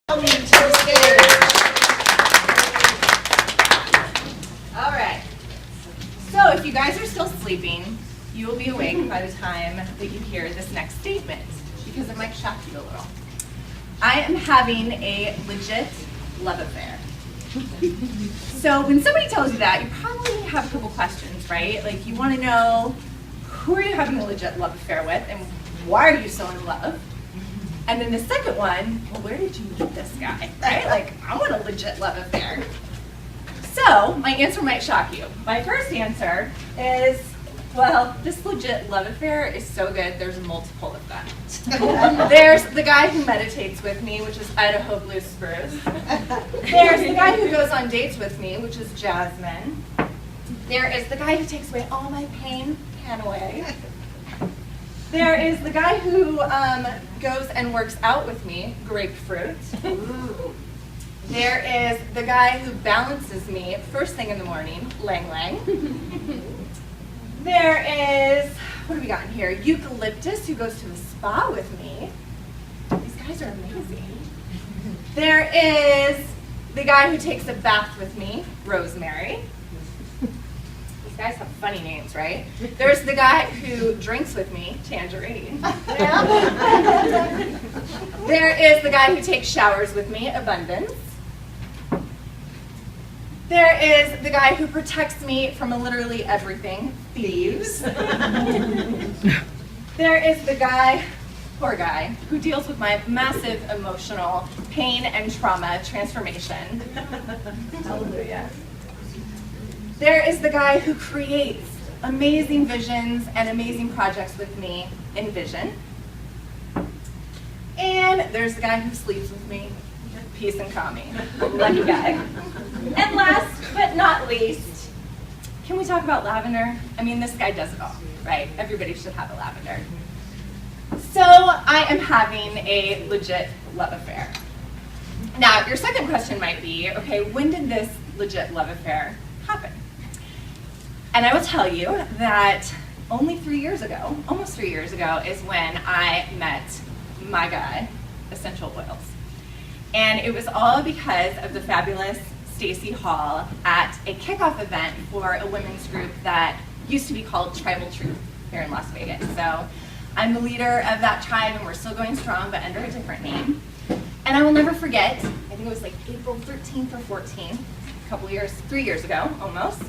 Coming to the stage. All right. So if you guys are still sleeping, you will be awake by the time that you hear this next statement, because it might shock you a little. I am having a legit love affair. So when somebody tells you that, you probably have a couple questions, right? Like you want to know, who are you having a legit love affair with, and why are you so in love? And then the second one, well, where did you meet this guy, right? Like, I want a legit love affair. So, my answer might shock you. My first answer is, well, this legit love affair is so good, there's multiple of them. There's the guy who meditates with me, which is Idaho Blue Spruce. There's the guy who goes on dates with me, which is Jasmine. There is the guy who takes away all my pain, Hanaway. There is the guy who goes and works out with me, Grapefruit. There is the guy who balances me first thing in the morning, Lang Lang. There is, what do we got in here? Eucalyptus, who goes to the spa with me. These guys are amazing. There is the guy who takes a bath with me, Rosemary. These guys have funny names, right? There's the guy who drinks with me, Tangerine. There is the guy who takes showers with me, Abundance. There is the guy who protects me from literally everything, Thieves. There is the guy, poor guy, who deals with my massive emotional pain and trauma transformation. Hallelujah. There is the guy who creates amazing visions and amazing projects with me in Vision. And there's the guy who sleeps with me, Peace and Calming. Lucky guy. And last but not least, can we talk about lavender? I mean, this guy does it all, right? Everybody should have a lavender. So I am having a legit love affair. Now, your second question might be, okay, when did this legit love affair happen? And I will tell you that only 3 years ago, almost 3 years ago, is when I met my guy, Essential Oils. And it was all because of the fabulous Stacey Hall at a kickoff event for a women's group that used to be called Tribal Truth here in Las Vegas. So I'm the leader of that tribe, and we're still going strong, but under a different name. And I will never forget, I think it was like April 13th or 14th, a couple years, 3 years ago almost,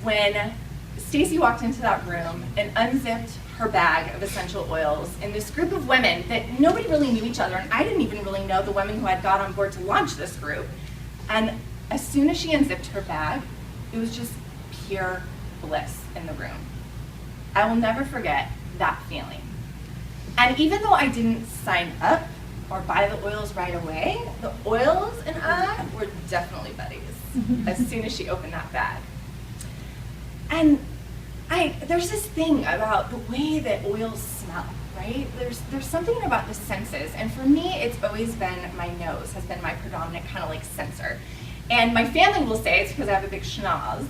when Stacey walked into that room and unzipped her bag of essential oils in this group of women that nobody really knew each other, and I didn't even really know the women who had got on board to launch this group. And as soon as she unzipped her bag, it was just pure bliss in the room. I will never forget that feeling. And even though I didn't sign up or buy the oils right away, the oils and I were definitely buddies as soon as she opened that bag. And there's this thing about the way that oils smell, right? There's something about the senses, and for me, it's always been my nose has been my predominant kind of like sensor. And my family will say it's because I have a big schnoz,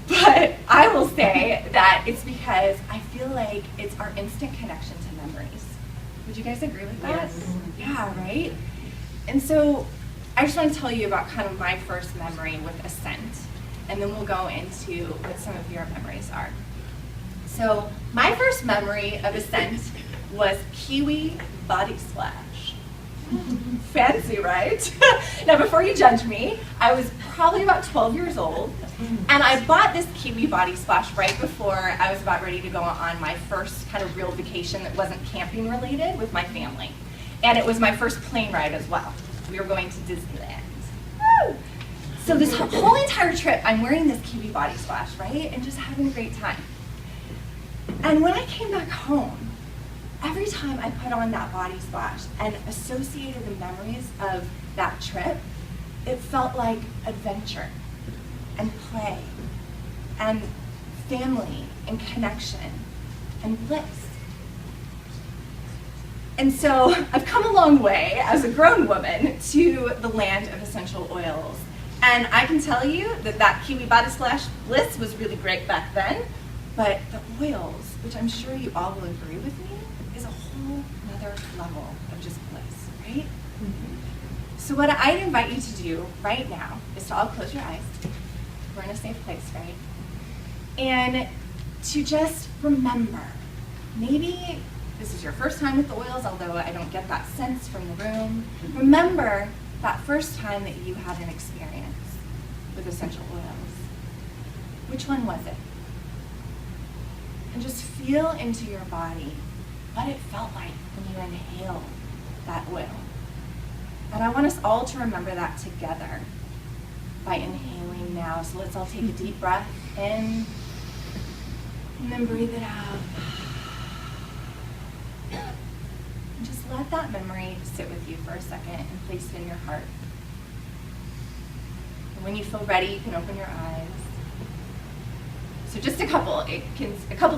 but I will say that it's because I feel like it's our instant connection to memories. Would you guys agree with that? Yes. Yeah, right? And so I just want to tell you about kind of my first memory with a scent, and then we'll go into what some of your memories are. So my first memory of a scent was Kiwi Body Splash. Fancy, right? Now, before you judge me, I was probably about 12 years old, and I bought this Kiwi Body Splash right before I was about ready to go on my first kind of real vacation that wasn't camping related with my family. And it was my first plane ride as well. We were going to Disneyland. Woo! So this whole entire trip, I'm wearing this Kiwi Body Splash, right? And just having a great time. And when I came back home, every time I put on that body splash and associated the memories of that trip, it felt like adventure and play and family and connection and bliss. And so I've come a long way as a grown woman to the land of essential oils. And I can tell you that that Kiwi Body Splash bliss was really great back then, but the oils, which I'm sure you all will agree with me, is a whole nother another level of just bliss, right? So what I'd invite you to do right now is to all close your eyes. We're in a safe place, right? And to just remember, maybe this is your first time with the oils, although I don't get that sense from the room. Remember that first time that you had an experience with essential oils. Which one was it? And just feel into your body what it felt like when you inhaled that oil. And I want us all to remember that together by inhaling now. So let's all take a deep breath in and then breathe it out. And just let that memory sit with you for a second and place it in your heart. And when you feel ready, you can open your eyes. So just a couple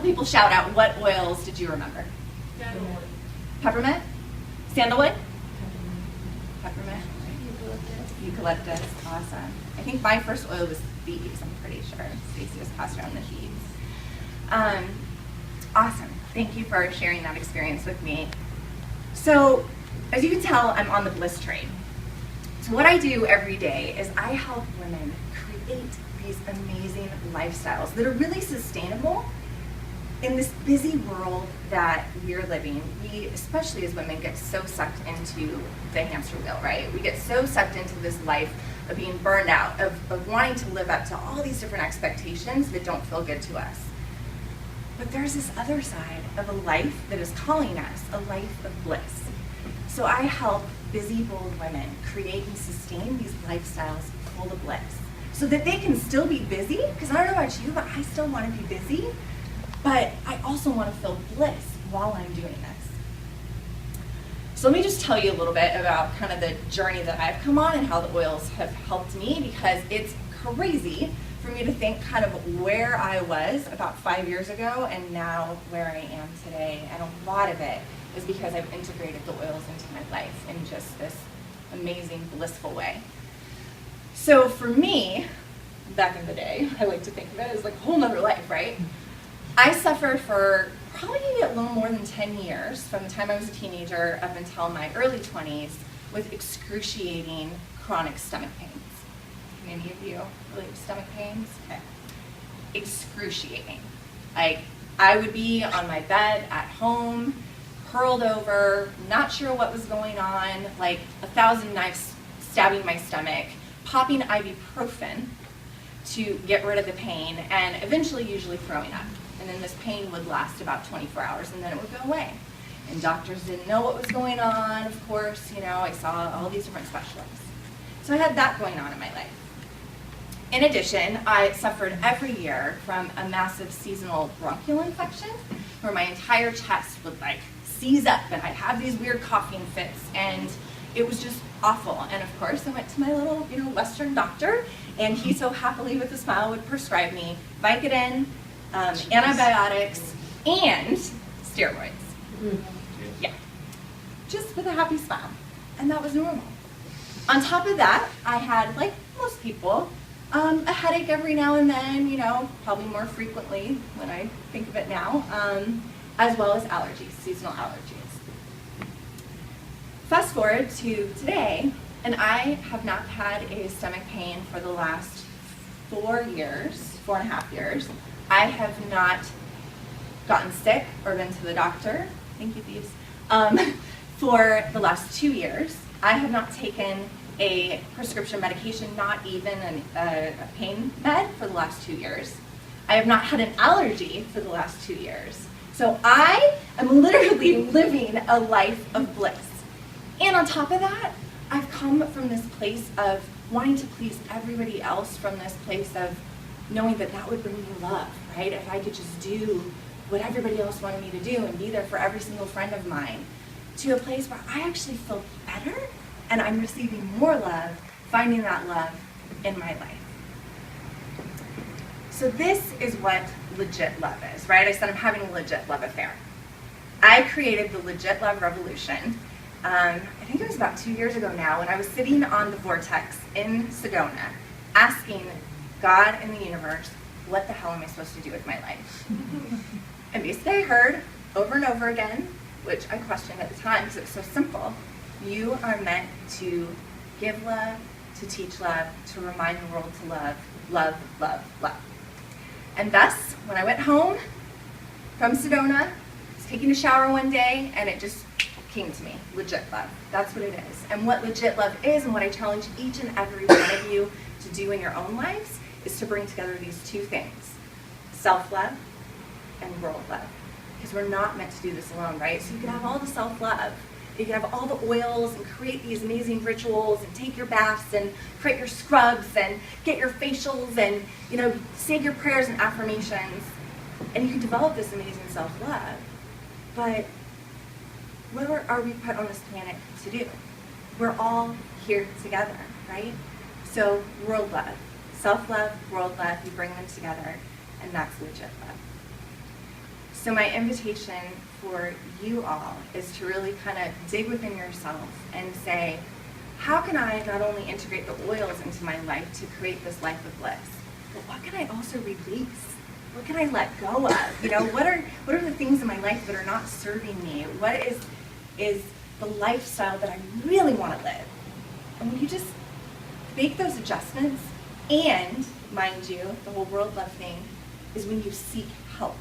people shout out, what oils did you remember? Sandalwood. Peppermint? Sandalwood? Peppermint? Eucalyptus. Awesome. I think my first oil was thieves, I'm pretty sure. Stacey was passed around the thieves. Awesome. Thank you for sharing that experience with me. So, as you can tell, I'm on the BLISS train. So what I do every day is I help women create these amazing lifestyles that are really sustainable in this busy world that we're living. We, especially as women, get so sucked into the hamster wheel, right? We get so sucked into this life of being burned out, of wanting to live up to all these different expectations that don't feel good to us. But there's this other side of a life that is calling us, a life of bliss. So I help busy, bold women create and sustain these lifestyles full of bliss so that they can still be busy, because I don't know about you, but I still want to be busy, but I also want to feel bliss while I'm doing this. So let me just tell you a little bit about kind of the journey that I've come on and how the oils have helped me, because it's crazy for me to think kind of where I was about 5 years ago and now where I am today. And a lot of it is because I've integrated the oils into my life in just this amazing, blissful way. So for me, back in the day, I like to think of it as like a whole nother life, right? I suffered for probably a little more than 10 years, from the time I was a teenager up until my early 20s, with excruciating chronic stomach pains. Any of you relate to stomach pains? Okay. Excruciating. Like, I would be on my bed at home, curled over, not sure what was going on, like 1,000 knives stabbing my stomach, popping ibuprofen to get rid of the pain, and eventually usually throwing up. And then this pain would last about 24 hours, and then it would go away. And doctors didn't know what was going on, of course. You know, I saw all these different specialists. So I had that going on in my life. In addition, I suffered every year from a massive seasonal bronchial infection where my entire chest would like seize up and I'd have these weird coughing fits, and it was just awful. And of course, I went to my little, Western doctor, and he so happily with a smile would prescribe me Vicodin, antibiotics, and steroids. Yeah, just with a happy smile. And that was normal. On top of that, I had, like most people, a headache every now and then, probably more frequently when I think of it now, as well as allergies, seasonal allergies. Fast forward to today, and I have not had a stomach pain for the last 4.5 years. I have not gotten sick or been to the doctor, thank you thieves, for the last 2 years. I have not taken a prescription medication, not even a pain med, for the last 2 years. I have not had an allergy for the last 2 years. So I am literally living a life of bliss. And on top of that, I've come from this place of wanting to please everybody else, from this place of knowing that that would bring me love, right? If I could just do what everybody else wanted me to do and be there for every single friend of mine, to a place where I actually feel better and I'm receiving more love, finding that love in my life. So this is what legit love is, right? I said I'm having a legit love affair. I created the Legit Love Revolution, I think it was about 2 years ago now, when I was sitting on the Vortex in Sedona, asking God and the universe, what the hell am I supposed to do with my life? And basically I heard over and over again, which I questioned at the time because it was so simple. You are meant to give love, to teach love, to remind the world to love, love, love, love. And thus, when I went home from Sedona, I was taking a shower one day, and it just came to me, legit love. That's what it is. And what legit love is, and what I challenge each and every one of you to do in your own lives, is to bring together these two things, self-love and world love. Because we're not meant to do this alone, right? So you can have all the self-love, you can have all the oils and create these amazing rituals and take your baths and create your scrubs and get your facials and, you know, say your prayers and affirmations. And you can develop this amazing self-love. But what are we put on this planet to do? We're all here together, right? So world love, self-love, world love, you bring them together, and that's legit love. So my invitation for you all is to really kind of dig within yourself and say, how can I not only integrate the oils into my life to create this life of bliss, but what can I also release? What can I let go of? You know, what are the things in my life that are not serving me? What is the lifestyle that I really want to live? And when you just make those adjustments, and mind you, the whole world love thing is when you seek help.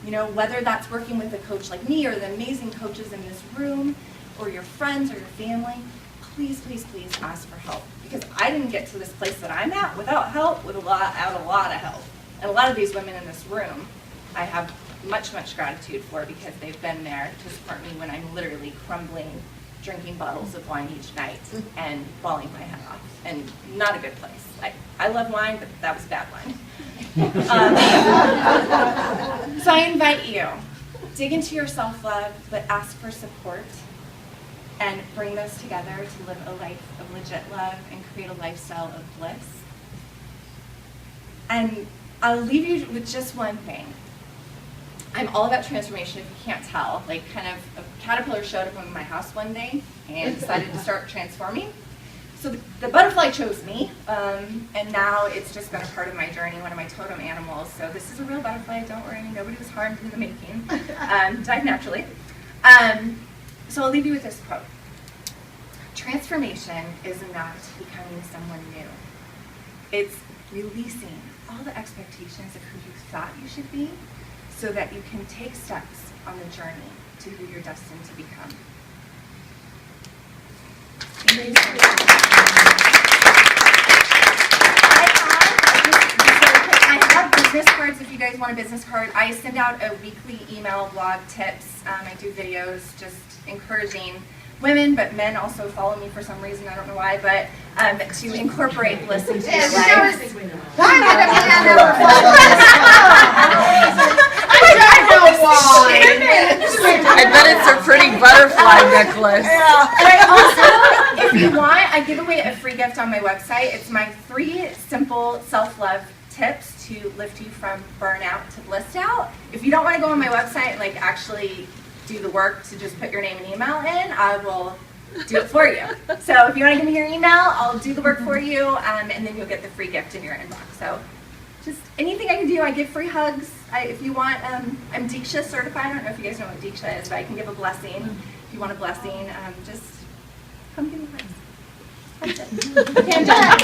You know, whether that's working with a coach like me or the amazing coaches in this room or your friends or your family, please, please, please ask for help. Because I didn't get to this place that I'm at without help, without a lot of help. And a lot of these women in this room, I have much, much gratitude for because they've been there to support me when I'm literally crumbling, drinking bottles of wine each night and bawling my head off. And not a good place. I love wine, but that was bad wine. So I invite you, dig into your self-love, but ask for support and bring those together to live a life of legit love and create a lifestyle of bliss. And I'll leave you with just one thing. I'm all about transformation, if you can't tell. Like, kind of a caterpillar showed up in my house one day and decided to start transforming. So the butterfly chose me, and now it's just been a part of my journey, one of my totem animals. So this is a real butterfly, don't worry, nobody was harmed in the making, died naturally. So I'll leave you with this quote. Transformation is not becoming someone new. It's releasing all the expectations of who you thought you should be so that you can take steps on the journey to who you're destined to become. I have business cards if you guys want a business card. I send out a weekly email blog tips. I do videos just encouraging women, but men also follow me for some reason, I don't know why, but to incorporate bliss into your life. Why did a man ever follow us? I bet it's a pretty butterfly necklace. And I also, if you want, I give away a free gift on my website. It's my 3 simple self-love tips to lift you from burnout to blissed out. If you don't want to go on my website and like actually do the work to just put your name and email in, I will do it for you. So if you want to give me your email, I'll do the work for you, and then you'll get the free gift in your inbox. So just anything I can do. I give free hugs. If you want, I'm Diksha certified. I don't know if you guys know what Diksha is, but I can give a blessing. If you want a blessing, just come give me a hug. That's it. Okay, I'm done.